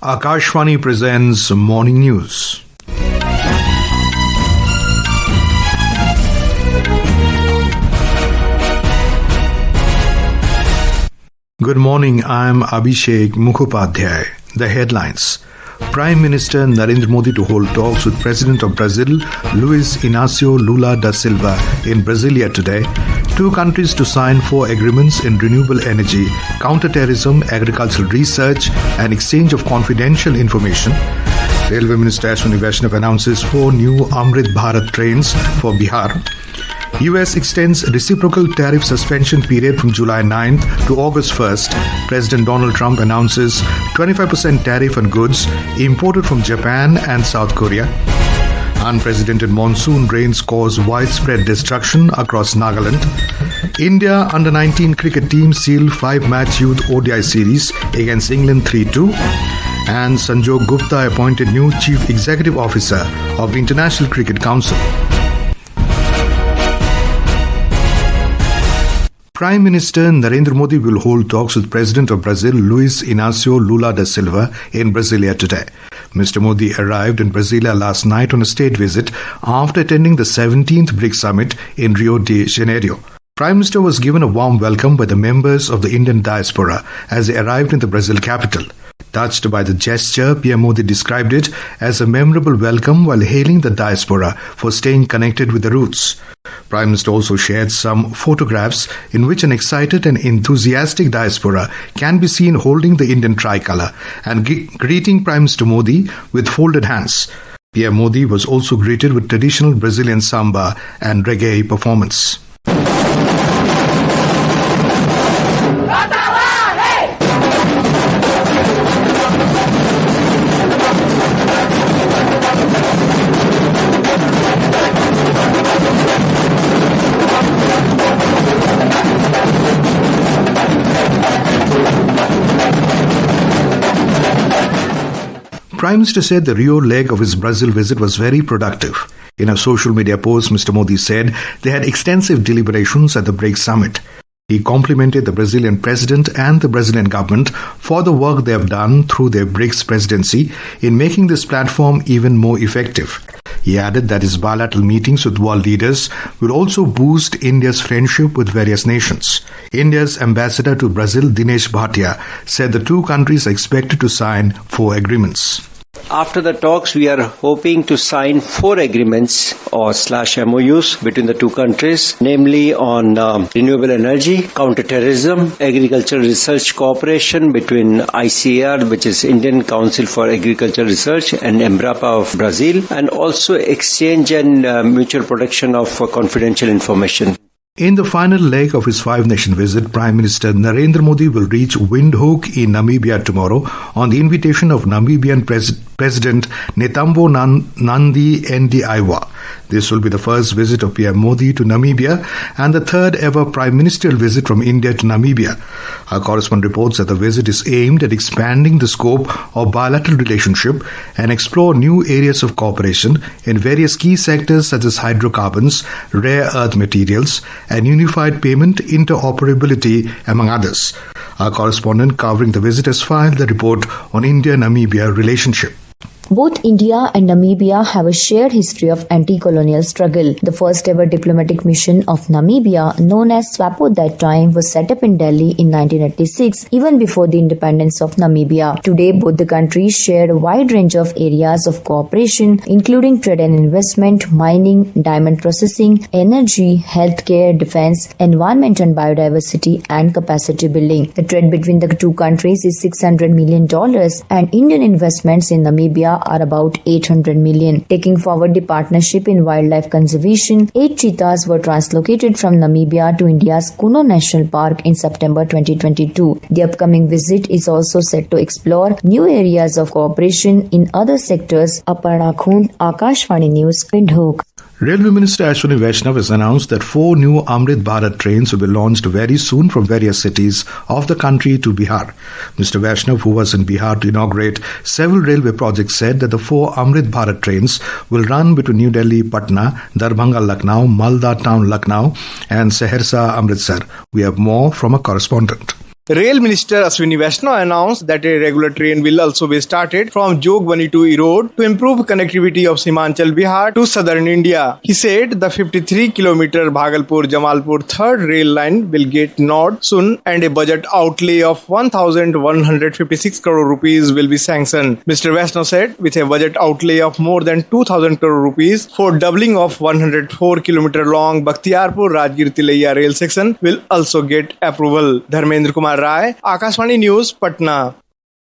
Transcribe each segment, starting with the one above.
Akashvani presents Morning News. Good morning, I am Abhishek Mukhopadhyay. The headlines. Prime Minister Narendra Modi to hold talks with President of Brazil, Luiz Inácio Lula da Silva in Brasília today. Two countries to sign 4 agreements in renewable energy, counterterrorism, agricultural research and exchange of confidential information. Railway Minister Ashwini Vaishnaw announces 4 new Amrit Bharat trains for Bihar. US extends reciprocal tariff suspension period from July 9th to August 1st. President Donald Trump announces 25% tariff on goods imported from Japan and South Korea. Unprecedented monsoon rains cause widespread destruction across Nagaland. India under-19 cricket team sealed 5-match Youth ODI series against England 3-2. And Sanjog Gupta appointed new Chief Executive Officer of the International Cricket Council. Prime Minister Narendra Modi will hold talks with President of Brazil, Luiz Inácio Lula da Silva in Brasília today. Mr. Modi arrived in Brasília last night on a state visit after attending the 17th BRICS Summit in Rio de Janeiro. Prime Minister was given a warm welcome by the members of the Indian diaspora as they arrived in the Brazil capital. Touched by the gesture, PM Modi described it as a memorable welcome while hailing the diaspora for staying connected with the roots. Prime Minister also shared some photographs in which an excited and enthusiastic diaspora can be seen holding the Indian tricolour and greeting Prime Minister Modi with folded hands. PM Modi was also greeted with traditional Brazilian samba and reggae performance. Prime Minister said the Rio leg of his Brazil visit was very productive. In a social media post, Mr. Modi said they had extensive deliberations at the BRICS Summit. He complimented the Brazilian president and the Brazilian government for the work they have done through their BRICS presidency in making this platform even more effective. He added that his bilateral meetings with world leaders will also boost India's friendship with various nations. India's ambassador to Brazil, Dinesh Bhatia, said the two countries are expected to sign 4 agreements. After the talks, we are hoping to sign 4 agreements or /MOUs between the two countries, namely on renewable energy, counterterrorism, agricultural research cooperation between ICAR, which is Indian Council for Agricultural Research, and Embrapa of Brazil, and also exchange and mutual protection of confidential information. In the final leg of his 5-nation visit, Prime Minister Narendra Modi will reach Windhoek in Namibia tomorrow on the invitation of Namibian President Netumbo Nandi Ndaitwah. This will be the first visit of PM Modi to Namibia and the 3rd ever Prime Ministerial visit from India to Namibia. Our correspondent reports that the visit is aimed at expanding the scope of bilateral relationship and explore new areas of cooperation in various key sectors such as hydrocarbons, rare earth materials, and unified payment interoperability, among others. Our correspondent covering the visit has filed the report on India-Namibia relationship. Both India and Namibia have a shared history of anti-colonial struggle. The first ever diplomatic mission of Namibia, known as SWAPO that time, was set up in Delhi in 1986, even before the independence of Namibia. Today, both the countries share a wide range of areas of cooperation, including trade and investment, mining, diamond processing, energy, healthcare, defense, environment and biodiversity, and capacity building. The trade between the two countries is $600 million, and Indian investments in Namibia are about 800 million. Taking forward the partnership in wildlife conservation, 8 cheetahs were translocated from Namibia to India's Kuno National Park in September 2022. The upcoming visit is also set to explore new areas of cooperation in other sectors. Aparna Khund, Akashvani News, Windhoek. Railway Minister Ashwini Vaishnaw has announced that 4 new Amrit Bharat trains will be launched very soon from various cities of the country to Bihar. Mr. Vaishnaw, who was in Bihar to inaugurate several railway projects, said that the 4 Amrit Bharat trains will run between New Delhi, Patna, Darbhanga, Lucknow, Malda Town, Lucknow, and Saharsa, Amritsar. We have more from a correspondent. Rail Minister Ashwini Vaishnaw announced that a regular train will also be started from Jogbani to Erode to improve connectivity of Simachal Bihar to southern India. He said the 53-kilometer Bhagalpur-Jamalpur third rail line will get Monsoon and a budget outlay of 1,156 crore rupees will be sanctioned. Mr. Vaishnaw said with a budget outlay of more than 2,000 crore rupees for doubling of 104-kilometer long Bakhtiarpur-Rajgir-Tilaiya rail section will also get approval. Dharmendra Kumar Rai, Akashvani News, Patna.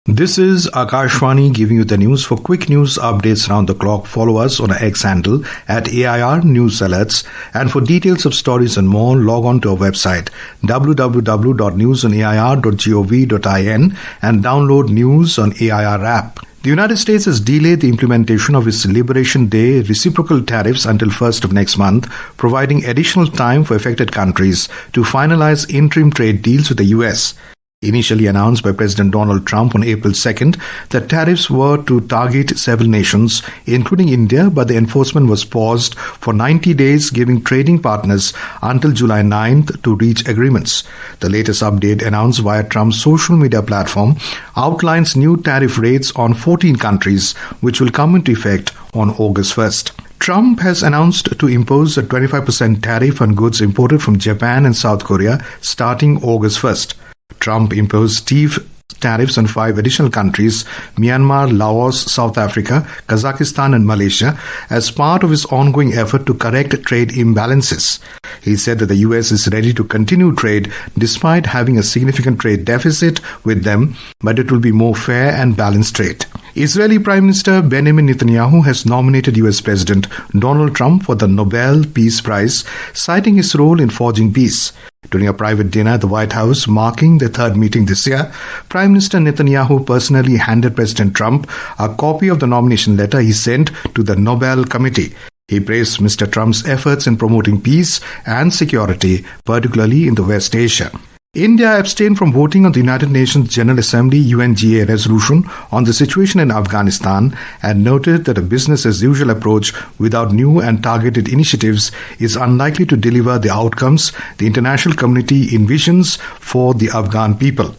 This is Akashvani giving you the news. For quick news updates round the clock, follow us on our X handle at AIR News Alerts. And for details of stories and more, log on to our website www.newsonair.gov.in and download News on AIR app. The United States has delayed the implementation of its Liberation Day reciprocal tariffs until 1st of next month, providing additional time for affected countries to finalize interim trade deals with the U.S. Initially announced by President Donald Trump on April 2nd, the tariffs were to target several nations, including India, but the enforcement was paused for 90 days, giving trading partners until July 9th to reach agreements. The latest update announced via Trump's social media platform outlines new tariff rates on 14 countries, which will come into effect on August 1st. Trump has announced to impose a 25% tariff on goods imported from Japan and South Korea starting August 1st. Trump imposed stiff tariffs on 5 additional countries, Myanmar, Laos, South Africa, Kazakhstan and Malaysia, as part of his ongoing effort to correct trade imbalances. He said that the US is ready to continue trade despite having a significant trade deficit with them, but it will be more fair and balanced trade. Israeli Prime Minister Benjamin Netanyahu has nominated US President Donald Trump for the Nobel Peace Prize, citing his role in forging peace. During a private dinner at the White House marking the third meeting this year, Prime Minister Netanyahu personally handed President Trump a copy of the nomination letter he sent to the Nobel Committee. He praised Mr. Trump's efforts in promoting peace and security, particularly in the West Asia. India abstained from voting on the United Nations General Assembly UNGA resolution on the situation in Afghanistan and noted that a business-as-usual approach without new and targeted initiatives is unlikely to deliver the outcomes the international community envisions for the Afghan people.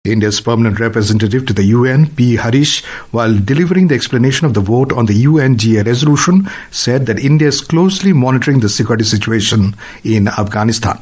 India's permanent representative to the UN, P. Harish, while delivering the explanation of the vote on the UNGA resolution, said that India is closely monitoring the security situation in Afghanistan.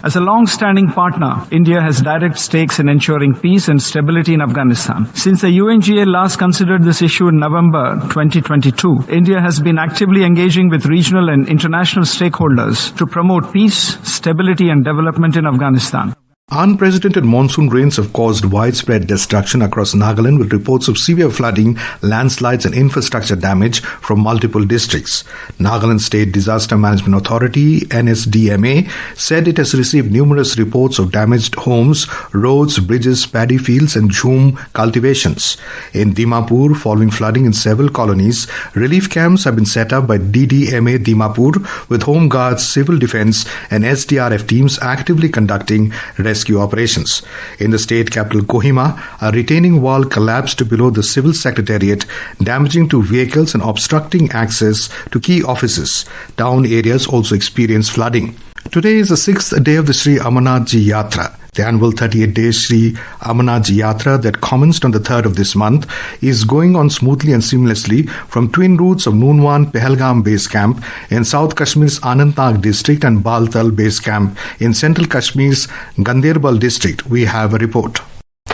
As a long-standing partner, India has direct stakes in ensuring peace and stability in Afghanistan. Since the UNGA last considered this issue in November 2022, India has been actively engaging with regional and international stakeholders to promote peace, stability and development in Afghanistan. Unprecedented monsoon rains have caused widespread destruction across Nagaland, with reports of severe flooding, landslides and infrastructure damage from multiple districts. Nagaland State Disaster Management Authority, NSDMA, said it has received numerous reports of damaged homes, roads, bridges, paddy fields and jhum cultivations. In Dimapur, following flooding in several colonies, relief camps have been set up by DDMA Dimapur, with Home Guards, Civil Defence and SDRF teams actively conducting rescue operations. In the state capital Kohima, a retaining wall collapsed below the civil secretariat, damaging 2 vehicles and obstructing access to key offices. Town areas also experienced flooding. Today is the 6th day of the Sri Amarnath Yatra. The annual 38-day Sri Amarnath Yatra that commenced on the 3rd of this month is going on smoothly and seamlessly from twin routes of Noonwan Pahalgam Base Camp in South Kashmir's Anantnag district and Baltal Base Camp in Central Kashmir's Ganderbal district. We have a report.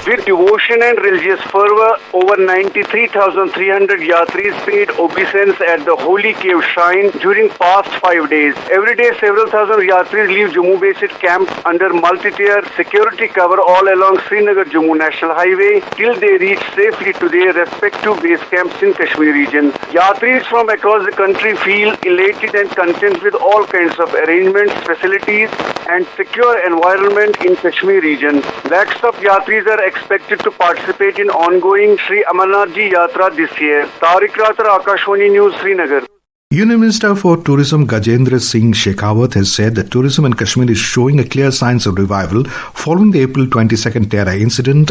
With devotion and religious fervor, over 93,300 yatris paid obeisance at the Holy Cave Shrine during past 5 days. Every day, several thousand yatris leave Jammu-based camps under multi-tier security cover all along Srinagar-Jammu National Highway till they reach safely to their respective base camps in Kashmir region. Yatris from across the country feel elated and content with all kinds of arrangements, facilities and secure environment in Kashmir region. Lakhs of yatris are expected to participate in ongoing Sri Amarnath Yatra this year. Tariq Rathar, Akashvani News, Srinagar. Union Minister for Tourism Gajendra Singh Shekhawat has said that tourism in Kashmir is showing a clear signs of revival following the April 22nd terror incident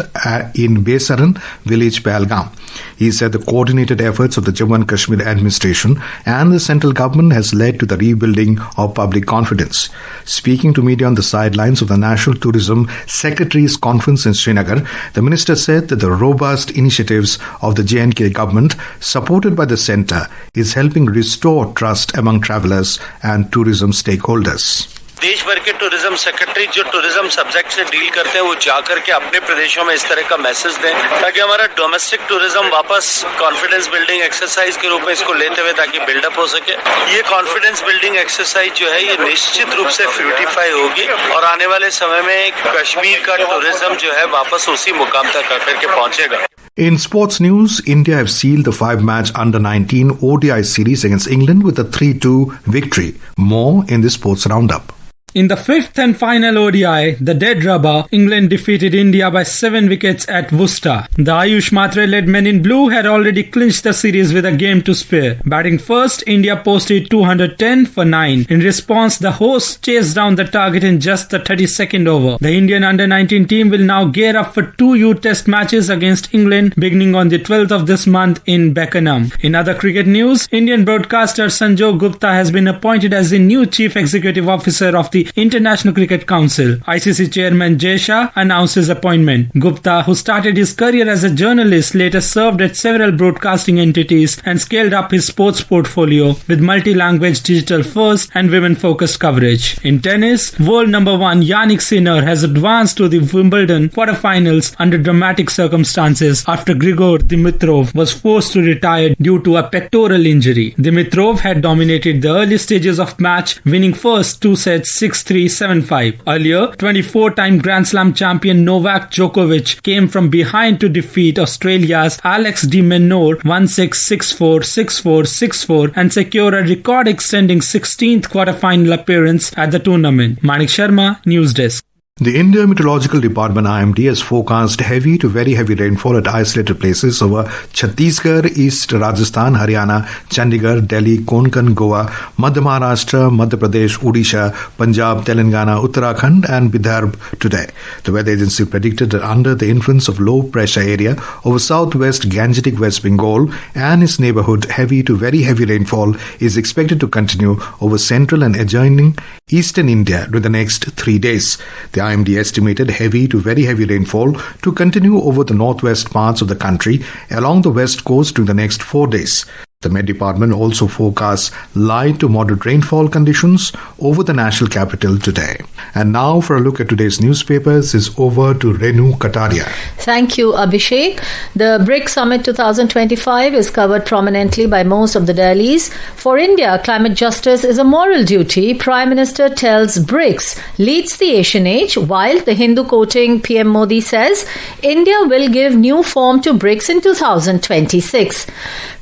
in Besaran village, Pahalgam. He said the coordinated efforts of the Jammu and Kashmir administration and the central government has led to the rebuilding of public confidence. Speaking to media on the sidelines of the National Tourism Secretaries Conference in Srinagar, the minister said that the robust initiatives of the J&K government, supported by the centre, is helping restore trust among travellers and tourism stakeholders. देश भर के tourism secretary जो tourism subject से deal करते हैं वो जाकर के अपने प्रदेशों में इस तरह का मैसेज दें ताकि हमारा डोमेस्टिक टूरिज्म वापस कॉन्फिडेंस बिल्डिंग एक्सरसाइज के रूप में इसको लेते हुए ताकि बिल्डअप हो सके। ये कॉन्फिडेंस बिल्डिंग एक्सरसाइज जो है ये निश्चित रूप से फ्रूटिफाई होगी और आने वाले समय में कश्मीर का टूरिज्म जो है वापस उसी मुकाम तक आकर के पहुंचेगा। In sports news, India have sealed the 5-match Under-19 ODI series against England with a 3-2 victory. More in this sports roundup. In the fifth and final ODI, the dead rubber, England defeated India by 7 wickets at Worcester. The Ayush Matre-led men in blue had already clinched the series with a game to spare. Batting first, India posted 210 for 9. In response, the hosts chased down the target in just the 32nd over. The Indian Under-19 team will now gear up for 2 youth test matches against England beginning on the 12th of this month in Beckenham. In other cricket news, Indian broadcaster Sanjog Gupta has been appointed as the new Chief Executive Officer of the International Cricket Council. ICC Chairman Jay Shah announced his appointment. Gupta, who started his career as a journalist, later served at several broadcasting entities and scaled up his sports portfolio with multi-language digital first and women-focused coverage. In tennis, world number 1 Yannick Sinner has advanced to the Wimbledon quarterfinals under dramatic circumstances after Grigor Dimitrov was forced to retire due to a pectoral injury. Dimitrov had dominated the early stages of match, winning first 2 sets 6-3, 7-5. Earlier, 24-time Grand Slam champion Novak Djokovic came from behind to defeat Australia's Alex de Minaur 1-6, 6-4, 6-4, 6-4 and secure a record-extending 16th quarter-final appearance at the tournament. Manik Sharma, News Desk. The India Meteorological Department IMD has forecast heavy to very heavy rainfall at isolated places over Chhattisgarh, East Rajasthan, Haryana, Chandigarh, Delhi, Konkan, Goa, Madhya Maharashtra, Madhya Pradesh, Odisha, Punjab, Telangana, Uttarakhand and Bihar today. The weather agency predicted that under the influence of low pressure area over southwest Gangetic West Bengal and its neighbourhood, heavy to very heavy rainfall is expected to continue over central and adjoining eastern India during the next 3 days. The IMD estimated heavy to very heavy rainfall to continue over the northwest parts of the country along the west coast during the next 4 days. The Met Department also forecasts light to moderate rainfall conditions over the national capital today. And now for a look at today's newspapers is over to Renu Kataria. Thank you, Abhishek. The BRICS Summit 2025 is covered prominently by most of the dailies. For India, climate justice is a moral duty. Prime Minister tells BRICS leads the Asian age, while the Hindu quoting PM Modi says India will give new form to BRICS in 2026.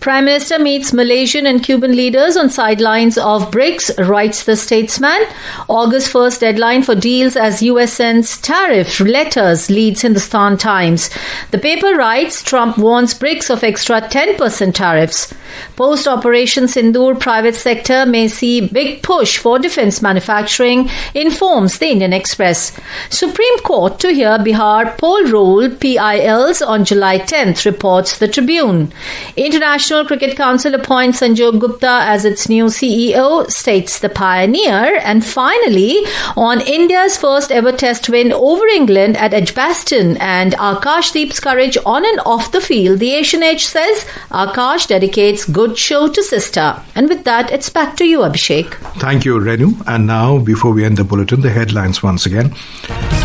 Prime Minister meets Malaysian and Cuban leaders on sidelines of BRICS, writes the statesman. August 1st deadline for deals as US sends tariff letters, leads Hindustan Times. The paper writes Trump warns BRICS of extra 10% tariffs. Post-Operation Sindoor, private sector may see big push for defense manufacturing, informs the Indian Express. Supreme Court to hear Bihar poll roll PILs on July 10th, reports the Tribune. International Cricket Council appoints Sanjog Gupta as its new CEO, states the Pioneer. And finally, on India's first ever test win over England at Edgbaston and Akashdeep's courage on and off the field, the Asian Age says Akash dedicates good show to sister. And with that, it's back to you, Abhishek. Thank you, Renu. And now, before we end the bulletin, the headlines once again.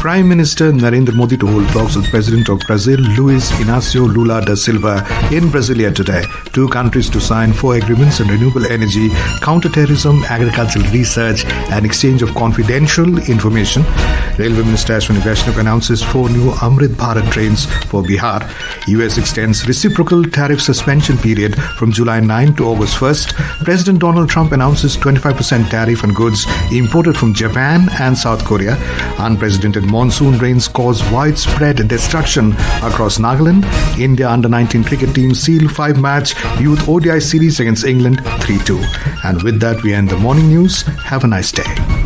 Prime Minister Narendra Modi to hold talks with President of Brazil, Luiz Inácio Lula da Silva in Brasília today. 2 countries to sign 4 agreements on renewable energy, counterterrorism, agricultural research and exchange of confidential information. Railway Minister Ashwini Vaishnaw announces 4 new Amrit Bharat trains for Bihar. US extends reciprocal tariff suspension period from July 9 to August 1st. President Donald Trump announces 25% tariff on goods imported from Japan and South Korea. Unprecedented monsoon rains cause widespread destruction across Nagaland. India under-19 cricket team seal 5-match Youth ODI series against England 3-2. And with that, we end the morning news. Have a nice day.